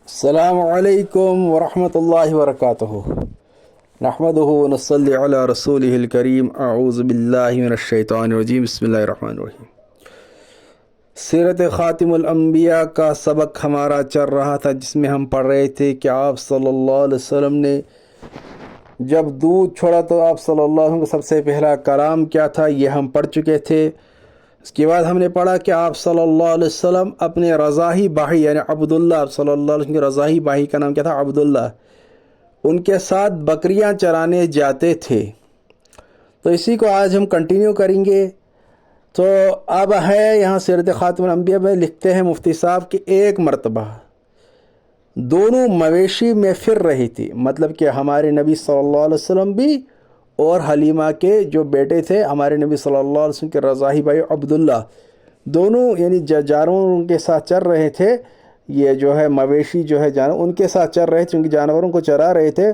السلام علیکم ورحمۃ اللہ وبرکاتہ نحمدہ ونصلی علی رسولہ الکریم اعوذ باللہ من الشیطان الرجیم بسم اللہ الرحمن الرحیم۔ سیرت خاتم الانبیاء کا سبق ہمارا چل رہا تھا، جس میں ہم پڑھ رہے تھے کہ آپ صلی اللہ علیہ وسلم نے جب دودھ چھوڑا تو آپ صلی اللہ علیہ وسلم کا سب سے پہلا کلام کیا تھا، یہ ہم پڑھ چکے تھے۔ اس کے بعد ہم نے پڑھا کہ آپ صلی اللہ علیہ وسلم اپنے رضاعی بھائی یعنی عبداللہ، آپ صلی اللہ علیہ وسلم کے رضاعی بھائی کا نام کیا تھا؟ عبداللہ، ان کے ساتھ بکریاں چرانے جاتے تھے۔ تو اسی کو آج ہم کنٹینیو کریں گے۔ تو اب ہے یہاں سیرت خاتم الانبیاء میں لکھتے ہیں مفتی صاحب کہ ایک مرتبہ دونوں مویشی میں پھر رہی تھی، مطلب کہ ہمارے نبی صلی اللہ علیہ وسلم بھی اور حلیمہ کے جو بیٹے تھے ہمارے نبی صلی اللہ علیہ وسلم کے رضاعی بھائی عبداللہ، دونوں یعنی جانوروں کے ساتھ چر رہے تھے۔ یہ جو ہے مویشی جو ہے جانور ان کے ساتھ چر رہے تھے، ان کے جانوروں کو چرا رہے تھے۔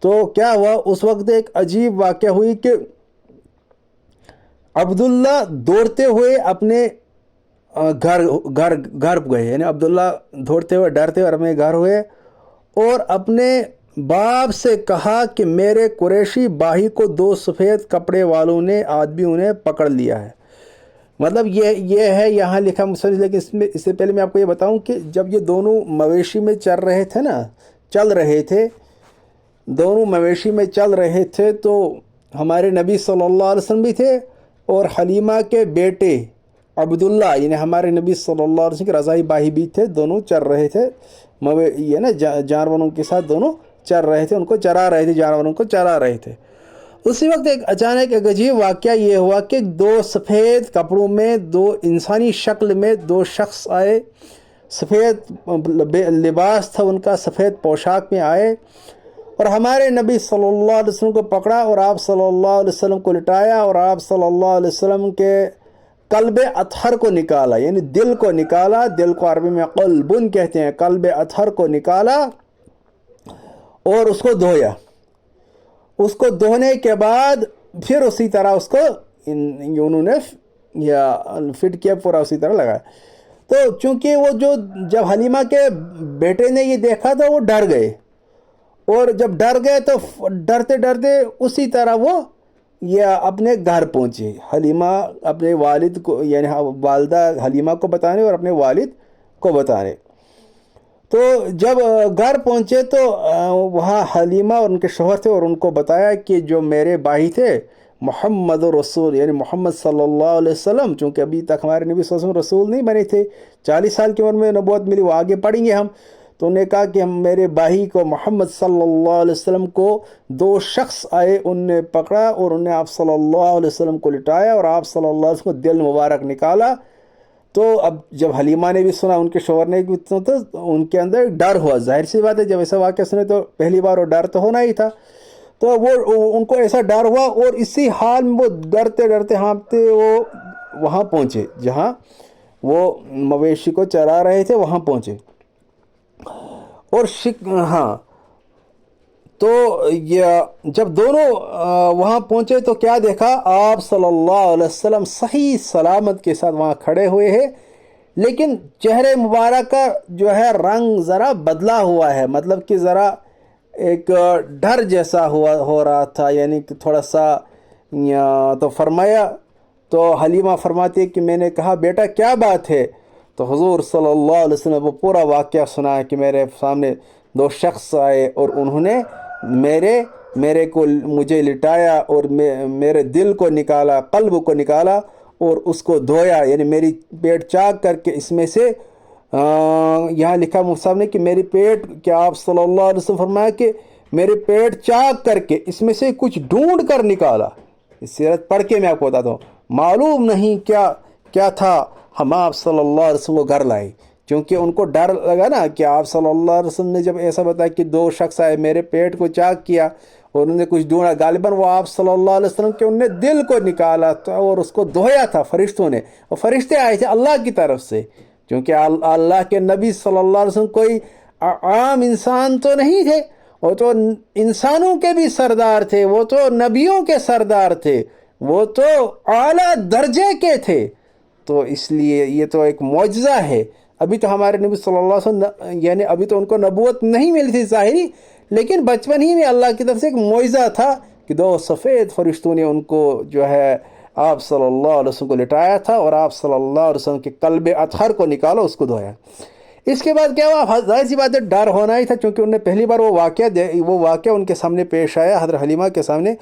تو کیا ہوا، اس وقت ایک عجیب واقعہ ہوئی کہ عبداللہ دوڑتے ہوئے اپنے گھر گئے، یعنی عبداللہ دوڑتے ہوئے ڈرتے ہوئے اپنے گھر ہوئے اور اپنے باپ سے کہا کہ میرے قریشی بھائی کو دو سفید کپڑے والوں نے آدمیوں نے پکڑ لیا ہے۔ مطلب یہ ہے یہاں لکھا مسلم، لیکن اس سے پہلے میں آپ کو یہ بتاؤں کہ جب یہ دونوں مویشی میں چل رہے تھے دونوں مویشی میں چل رہے تھے تو ہمارے نبی صلی اللہ علیہ وسلم بھی تھے اور حلیمہ کے بیٹے عبداللہ یعنی ہمارے نبی صلی اللہ علیہ وسلم کے رضاعی بھائی بھی تھے، دونوں چر رہے تھے، یہ نا جانوروں کے ساتھ دونوں چر رہے تھے، ان کو چرا رہے تھے، جانوروں کو چرا رہے تھے۔ اسی وقت اچانک ایک عجیب واقعہ یہ ہوا کہ دو سفید کپڑوں میں، دو انسانی شکل میں دو شخص آئے، سفید لباس تھا ان کا، سفید پوشاک میں آئے اور ہمارے نبی صلی اللہ علیہ وسلم کو پکڑا اور آپ صلی اللہ علیہ وسلم کو لٹایا اور آپ صلی اللہ علیہ وسلم کے قلب اطہر کو نکالا، یعنی دل کو نکالا، دل کو عربی میں قلبن کہتے ہیں، قلب اطہر کو نکالا اور اس کو دھویا۔ اس کو دھونے کے بعد پھر اسی طرح اس کو انہوں نے یا فٹ کیا، پورا اسی طرح لگایا۔ تو چونکہ وہ جب حلیمہ کے بیٹے نے یہ دیکھا تو وہ ڈر گئے، اور جب ڈر گئے تو ڈرتے ڈرتے اسی طرح وہ اپنے گھر پہنچے، حلیمہ اپنے والد کو یعنی والدہ حلیمہ کو بتانے اور اپنے والد کو بتانے۔ تو جب گھر پہنچے تو وہاں حلیمہ اور ان کے شوہر تھے اور ان کو بتایا کہ جو میرے بھائی تھے محمد رسول یعنی محمد صلی اللہ علیہ وسلم، چونکہ ابھی تک ہمارے نبی صلی اللہ علیہ وسلم رسول نہیں بنے تھے، 40 سال کی عمر میں نبوت ملی، وہ آگے پڑھیں گے ہم۔ تو انہوں نے کہا کہ میرے بھائی کو محمد صلی اللہ علیہ وسلم کو دو شخص آئے، ان نے پکڑا اور انہیں آپ صلی اللہ علیہ وسلم کو لٹایا اور آپ صلی اللہ علیہ وسلم کو دل مبارک نکالا۔ تو اب جب حلیمہ نے بھی سنا، ان کے شوہر نے بھی سنا، تو ان کے اندر ڈر ہوا، ظاہر سی بات ہے جب ایسا واقعہ سنے تو پہلی بار وہ ڈر تو ہونا ہی تھا۔ تو وہ ان کو ایسا ڈر ہوا اور اسی حال میں وہ ڈرتے ڈرتے ہانپتے وہ وہاں پہنچے جہاں وہ مویشی کو چرا رہے تھے، وہاں پہنچے اور تو جب دونوں وہاں پہنچے تو کیا دیکھا، آپ صلی اللہ علیہ وسلم صحیح سلامت کے ساتھ وہاں کھڑے ہوئے ہیں، لیکن چہرے مبارک کا جو ہے رنگ ذرا بدلا ہوا ہے، مطلب کہ ذرا ایک ڈر جیسا ہو رہا تھا، یعنی کہ تھوڑا سا تو فرمایا، تو حلیمہ فرماتی ہے کہ میں نے کہا بیٹا کیا بات ہے؟ تو حضور صلی اللہ علیہ وسلم وہ پورا واقعہ سنا ہے کہ میرے سامنے دو شخص آئے اور انہوں نے مجھے لٹایا اور میرے دل کو نکالا، قلب کو نکالا اور اس کو دھویا، یعنی میری پیٹ چاک کر کے اس میں سے یہاں لکھا مصحف نے کہ میری پیٹ، کیا آپ صلی اللہ علیہ وسلم فرمایا کہ میرے پیٹ چاک کر کے اس میں سے کچھ ڈھونڈ کر نکالا۔ اس سیرت پڑھ کے میں آپ کو بتاتا ہوں، معلوم نہیں کیا تھا، ہم آپ صلی اللہ علیہ وسلم کو گھر لائے، کیونکہ ان کو ڈر لگا نا کہ آپ صلی اللہ علیہ وسلم نے جب ایسا بتایا کہ دو شخص آئے، میرے پیٹ کو چاک کیا اور انہوں نے کچھ ڈھونڈا، غالباً وہ آپ صلی اللہ علیہ وسلم کے انہوں نے دل کو نکالا اور اس کو دھویا تھا فرشتوں نے، اور فرشتے آئے تھے اللہ کی طرف سے، کیونکہ اللہ کے نبی صلی اللہ علیہ وسلم کوئی عام انسان تو نہیں تھے، وہ تو انسانوں کے بھی سردار تھے، وہ تو نبیوں کے سردار تھے، وہ تو اعلیٰ درجے کے تھے۔ تو اس لیے یہ تو ایک معجزہ ہے ابھی تو ہمارے نبی صلی اللہ علیہ وسلم یعنی ابھی تو ان کو نبوت نہیں ملی تھی ظاہری، لیکن بچپن ہی میں اللہ کی طرف سے ایک معجزہ تھا کہ دو سفید فرشتوں نے ان کو جو ہے آپ صلی اللہ علیہ وسلم کو لٹایا تھا اور آپ صلی اللہ علیہ وسلم کے قلب اطہر کو نکالا، اس کو دھویا۔ اس کے بعد کیا ہوا، ظاہر سی بات ہے ڈر ہونا ہی تھا، چونکہ انہوں نے پہلی بار وہ واقعہ ان کے سامنے پیش آیا حضرت حلیمہ کے سامنے۔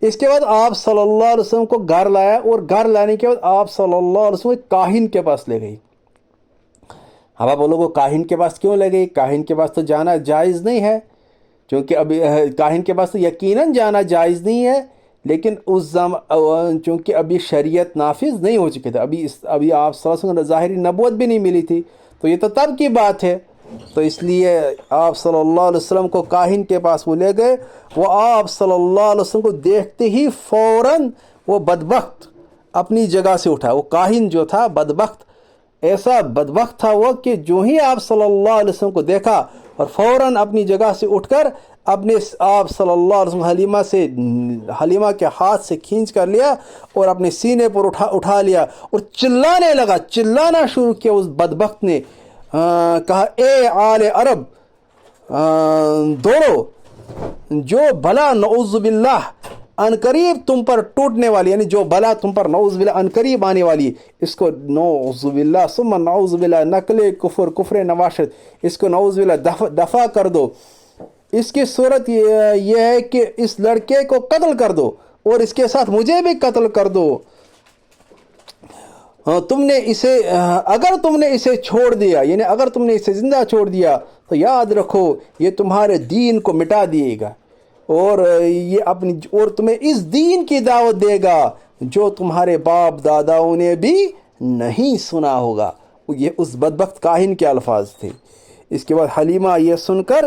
اس کے بعد آپ صلی اللہ علیہ وسلم کو گھر لایا، اور گھر لانے کے بعد آپ صلی اللہ علیہ وسلم ایک کاہن کے پاس لے گئی۔ اب آپ بولو گے کاہن کے پاس کیوں لے گئی؟ کاہن کے پاس تو جانا جائز نہیں ہے، چونکہ ابھی کاہن کے پاس تو یقیناً جانا جائز نہیں ہے، لیکن چونکہ ابھی شریعت نافذ نہیں ہو چکی تھی، ابھی آپ صلی اللہ علیہ وسلم ظاہری نبوت بھی نہیں ملی تھی، تو یہ تو تب کی بات ہے۔ تو اس لیے آپ صلی اللہ علیہ وسلم کو کاہن کے پاس وہ لے گئے۔ وہ آپ صلی اللہ علیہ وسلم کو دیکھتے ہی فوراً وہ بدبخت اپنی جگہ سے اٹھا۔ وہ کاہن جو تھا بدبخت، ایسا بدبخت تھا وہ کہ جو ہی آپ صلی اللہ علیہ وسلم کو دیکھا اور فوراً اپنی جگہ سے اٹھ کر اپنے آپ صلی اللہ علیہ وسلم حلیمہ کے ہاتھ سے کھینچ کر لیا اور اپنے سینے پر اٹھا لیا اور چلانے لگا، چلانا شروع کیا۔ اس بدبخت نے کہا اے آل عرب دوڑو، جو بلا نعوذ باللہ ان قریب تم پر ٹوٹنے والی، یعنی جو بلا تم پر نعوذ باللہ ان قریب آنے والی، اس کو نعوذ باللہ ثم نعوذ باللہ نقل کفر نواشد، اس کو نعوذ باللہ دفع کر دو۔ اس کی صورت یہ ہے کہ اس لڑکے کو قتل کر دو اور اس کے ساتھ مجھے بھی قتل کر دو۔ اگر تم نے اسے چھوڑ دیا، یعنی اگر تم نے اسے زندہ چھوڑ دیا تو یاد رکھو یہ تمہارے دین کو مٹا دیے گا، اور تمہیں اس دین کی دعوت دے گا جو تمہارے باپ داداؤں نے بھی نہیں سنا ہوگا۔ یہ اس بدبخت کاہن کے الفاظ تھے۔ اس کے بعد حلیمہ یہ سن کر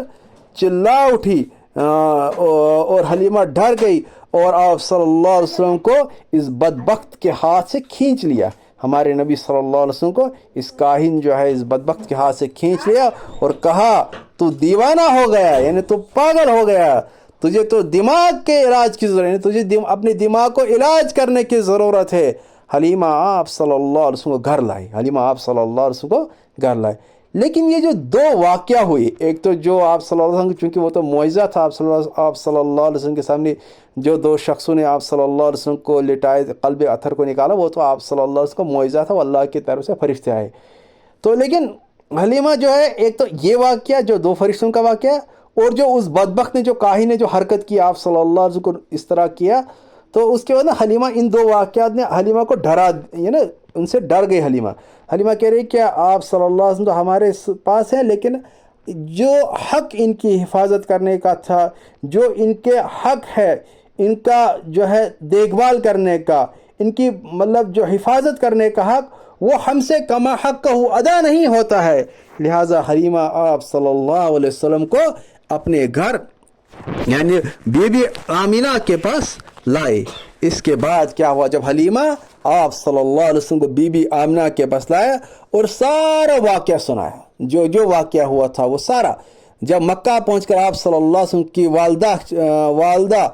چلا اٹھی اور حلیمہ ڈر گئی اور آپ صلی اللہ علیہ وسلم کو اس بدبخت کے ہاتھ سے کھینچ لیا۔ ہمارے نبی صلی اللہ علیہ وسلم کو اس کاہن جو ہے اس بدبخت کے ہاتھ سے کھینچ لیا اور کہا تو دیوانہ ہو گیا، یعنی تو پاگل ہو گیا، تجھے تو دماغ کے علاج کی ضرورت ہے، تجھے اپنے دماغ کو علاج کرنے کی ضرورت ہے۔ حلیمہ آپ صلی اللہ علیہ وسلم کو گھر لائی، حلیمہ آپ صلی اللہ علیہ وسلم کو گھر لائے۔ لیکن یہ جو دو واقعہ ہوئے، ایک تو جو آپ صلی اللہ علیہ وسلم، چونکہ وہ تو معجزہ تھا آپ صلی اللہ علیہ وسلم کے سامنے، جو دو شخصوں نے آپ صلی اللہ علیہ وسلم کو لٹائے، قلب اطہر کو نکالا، وہ تو آپ صلی اللہ علیہ وسلم کو معجزہ تھا، وہ اللہ کی طرف سے فرشتے آئے۔ تو لیکن حلیمہ جو ہے، ایک تو یہ واقعہ جو دو فرشتوں کا واقعہ، اور جو اس بدبخت نے، جو کاہن نے جو حرکت کی آپ صلی اللہ علیہ وسلم کو اس طرح کیا، تو اس کے بعد حلیمہ ان دو واقعات نے حلیمہ کو ڈرا، یعنی ان سے ڈر گئی حلیمہ کہہ رہی کہ آپ صلی اللہ علیہ وسلم تو ہمارے پاس ہیں، لیکن جو حق ان کی حفاظت کرنے کا تھا، جو ان کے حق ہے، ان کا جو ہے دیکھ بھال کرنے کا، ان کی مطلب جو حفاظت کرنے کا حق، وہ ہم سے کما حق کا ادا نہیں ہوتا ہے۔ لہٰذا حلیمہ آپ صلی اللہ علیہ وسلم کو اپنے گھر یعنی بی بی آمینہ کے پاس لائے۔ اس کے بعد کیا ہوا، جب حلیمہ آپ صلی اللہ علیہ وسلم کو بی بی آمینہ کے پاس لایا اور سارا واقعہ سنایا، جو واقعہ ہوا تھا وہ سارا، جب مکہ پہنچ کر آپ صلی اللہ علیہ وسلم کی والدہ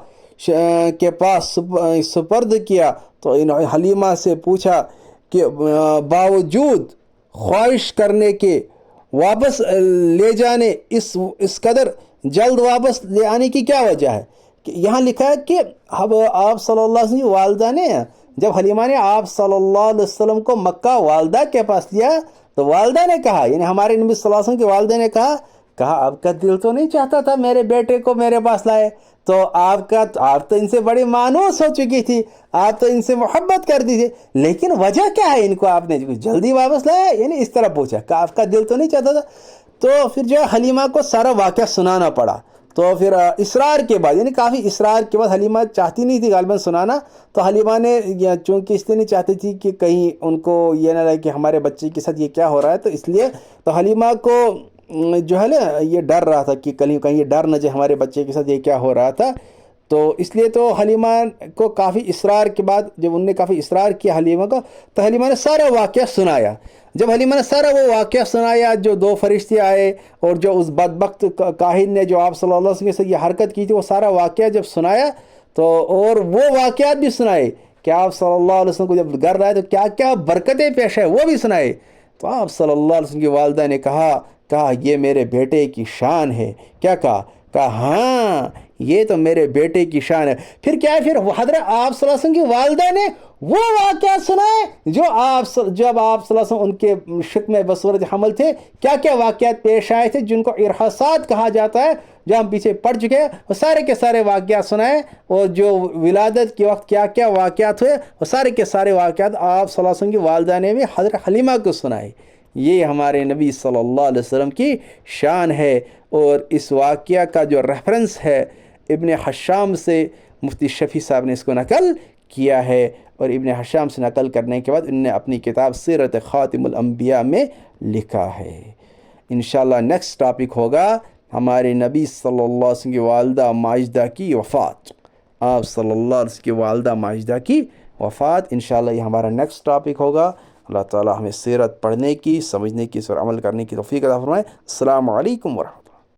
کے پاس سپرد کیا، تو حلیمہ سے پوچھا کہ باوجود خواہش کرنے کے واپس لے جانے، اس قدر جلد واپس لے آنے کی کیا وجہ ہے؟ کہ یہاں لکھا ہے کہ اب آپ صلی اللہ علیہ وسلم کی والدہ نے، جب حلیمہ نے آپ صلی اللہ علیہ وسلم کو مکہ والدہ کے پاس لیا، تو والدہ نے کہا، یعنی ہمارے نبی صلی اللہ علیہ وسلم کی والدہ نے کہا آپ کا دل تو نہیں چاہتا تھا میرے بیٹے کو میرے پاس لائے، تو آپ تو ان سے بڑی مانوس ہو چکی تھی، آپ تو ان سے محبت کرتی تھی، لیکن وجہ کیا ہے ان کو آپ نے جلدی واپس لایا؟ یعنی اس طرح پوچھا کہ آپ کا دل تو نہیں چاہتا تھا۔ تو پھر جو ہے حلیمہ کو سارا واقعہ سنانا پڑا۔ تو پھر اصرار کے بعد، یعنی کافی اصرار کے بعد، حلیمہ چاہتی نہیں تھی غالباً سنانا، تو حلیمہ نے، چونکہ اس لیے نہیں چاہتی تھی کہ کہیں ان کو یہ نہ لگے کہ ہمارے بچے کے ساتھ یہ کیا ہو رہا ہے، تو اس لیے تو حلیمہ کو جو ہے نا یہ ڈر رہا تھا کہ کہیں یہ ڈر نہ جائے ہمارے بچے کے ساتھ یہ کیا ہو رہا تھا، تو اس لیے تو حلیمہ کو کافی اصرار کے بعد، جب انہوں نے کافی اصرار کیا حلیمہ کو، تو حلیمہ نے سارا واقعہ سنایا۔ جب حلیمہ نے سارا وہ واقعہ سنایا، جو دو فرشتے آئے اور جو اس بدبخت کاہن نے جو آپ صلی اللہ علیہ وسلم سے یہ حرکت کی تھی، وہ سارا واقعہ جب سنایا، تو اور وہ واقعات بھی سنائے کہ آپ صلی اللہ علیہ وسلم کو جب گھر آئے تو کیا کیا برکتیں پیش ہے وہ بھی سنائے۔ تو آپ صلی اللہ علیہ وسلم کی والدہ نے کہا یہ میرے بیٹے کی شان ہے. کیا کہا ہاں یہ تو میرے بیٹے کی شان ہے. پھر کیا ہے، پھر حضرت آپ صلی اللہ علیہ وسلم کی والدہ نے وہ واقعہ سنائے جب آپ صلی اللہ علیہ وسلم ان کے شکم بصورت حمل تھے، کیا کیا واقعات پیش آئے تھے جن کو ارحاسات کہا جاتا ہے، جو ہم پیچھے پڑھ چکے ہیں. وہ سارے کے سارے واقعات سنائے، اور جو ولادت کے وقت کیا کیا واقعات ہوئے وہ سارے کے سارے واقعات آپ صلی اللہ علیہ وسلم کی والدہ نے بھی حضرت حلیمہ کو سنائے. یہ ہمارے نبی صلی اللہ علیہ وسلم کی شان ہے. اور اس واقعہ کا جو ریفرنس ہے ابن حشام سے مفتی شفیع صاحب نے اس کو نقل کیا ہے، اور ابن حشام سے نقل کرنے کے بعد انہوں نے اپنی کتاب سیرت خاتم الانبیاء میں لکھا ہے. انشاءاللہ نیکسٹ ٹاپک ہوگا ہمارے نبی صلی اللہ علیہ وسلم کی والدہ ماجدہ کی وفات. آپ صلی اللہ علیہ وسلم کی والدہ ماجدہ کی وفات، انشاءاللہ یہ ہمارا نیکسٹ ٹاپک ہوگا. اللہ تعالی ہمیں سیرت پڑھنے کی، سمجھنے کی، اس پر عمل کرنے کی توفیق عطا فرمائے. السلام علیکم ورحمۃ اللہ.